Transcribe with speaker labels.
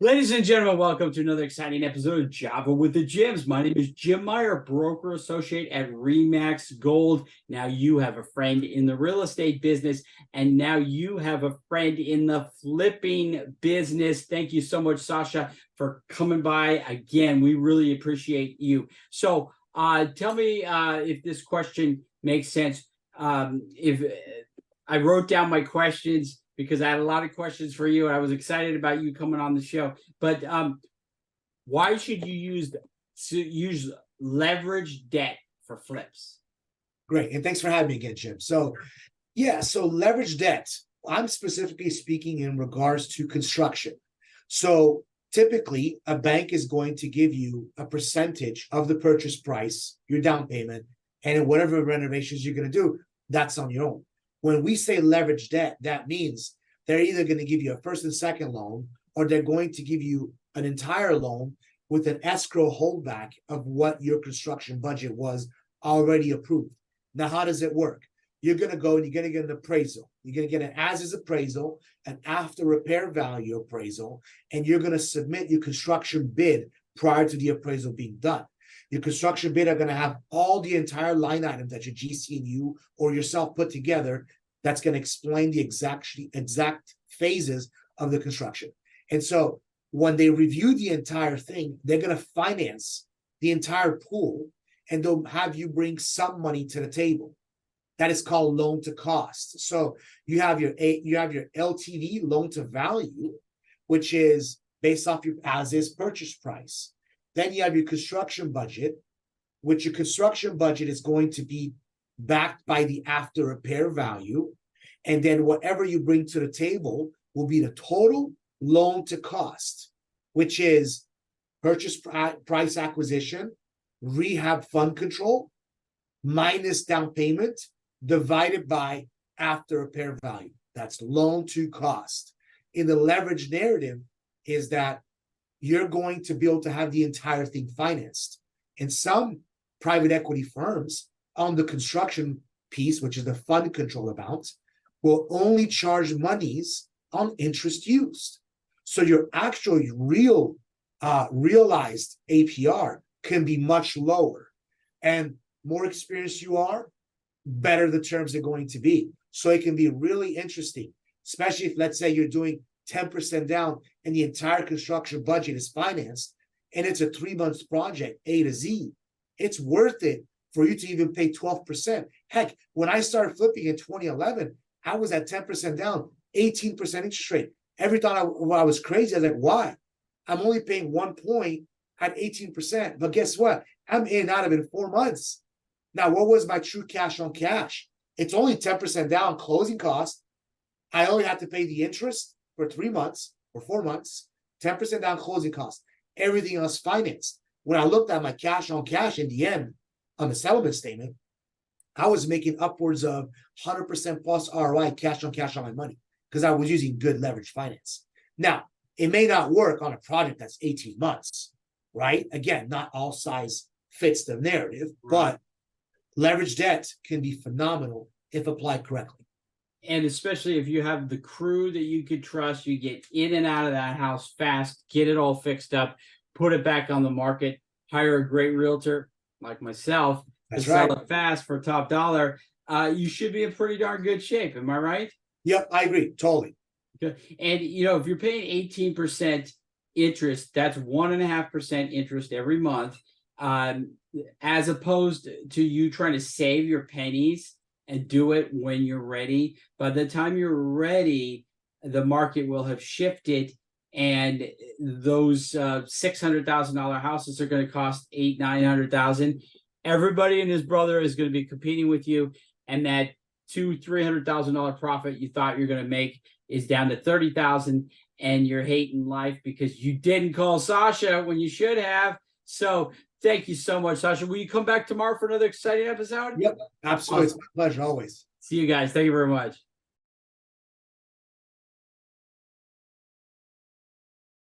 Speaker 1: Ladies and gentlemen, welcome to another exciting episode of Java with the Gems. My name is Jim Meyer, broker associate at Remax Gold. Now you have a friend in the real estate business, and now you have a friend in the flipping business. Thank you so much, Sacha, for coming by. Again, we really appreciate you. So tell me if this question makes sense. If I wrote down my questions, because I had a lot of questions for you. I was excited about you coming on the show. But why should you use leverage debt for flips?
Speaker 2: Great. And thanks for having me again, Jim. So leverage debt, I'm specifically speaking in regards to construction. So typically, a bank is going to give you a percentage of the purchase price, your down payment, and whatever renovations you're going to do, that's on your own. When we say leverage debt, that means they're either going to give you a first and second loan, or they're going to give you an entire loan with an escrow holdback of what your construction budget was already approved. Now, how does it work? You're going to go and you're going to get an appraisal. You're going to get an as-is appraisal, an after repair value appraisal, and you're going to submit your construction bid prior to the appraisal being done. Your construction bid are going to have all the entire line items that your GC&U or yourself put together. That's going to explain the exact phases of the construction. And so when they review the entire thing, they're going to finance the entire pool, and they'll have you bring some money to the table. That is called loan to cost. So you have your LTV, loan to value, which is based off your as-is purchase price. Then you have your construction budget, which your construction budget is going to be backed by the after repair value. And then whatever you bring to the table will be the total loan to cost, which is purchase price acquisition, rehab fund control, minus down payment, divided by after repair value. That's loan to cost. In the leverage narrative is that you're going to be able to have the entire thing financed. And some private equity firms on the construction piece, which is the fund control amount, will only charge monies on interest used. So your actual realized APR can be much lower. And more experienced you are, better the terms are going to be. So it can be really interesting, especially if, let's say, you're doing 10% down and the entire construction budget is financed and it's a 3-month project, A to Z. It's worth it for you to even pay 12%. Heck, when I started flipping in 2011, I was at 10% down, 18% interest rate. Every time I was crazy, I was like, why? I'm only paying 1 point at 18%. But guess what? I'm in and out of it in 4 months. Now, what was my true cash on cash? It's only 10% down closing cost. I only have to pay the interest for 3 months or 4 months, 10% down closing costs. Everything else financed. When I looked at my cash on cash in the end on the settlement statement, I was making upwards of 100% plus ROI cash on my money because I was using good leverage finance. Now, it may not work on a project that's 18 months, right? Again, not all size fits the narrative, right. But leverage debt can be phenomenal if applied correctly.
Speaker 1: And especially if you have the crew that you could trust, you get in and out of that house fast, get it all fixed up, put it back on the market, hire a great realtor like myself to sell it fast for top dollar. You should be in pretty darn good shape. Am I right?
Speaker 2: Yep, I agree. Totally.
Speaker 1: Okay. And, if you're paying 18% interest, that's 1.5% interest every month, as opposed to you trying to save your pennies and do it when you're ready. By the time you're ready, the market will have shifted, and those $600,000 houses are going to cost $800,000-900,000. Everybody and his brother is going to be competing with you, and that $200,000-300,000 profit you thought you're going to make is down to $30,000, and you're hating life because you didn't call Sacha when you should have. So thank you so much, Sacha. Will you come back tomorrow for another exciting episode?
Speaker 2: Yep, absolutely. Awesome. It's my pleasure, always.
Speaker 1: See you guys. Thank you very much.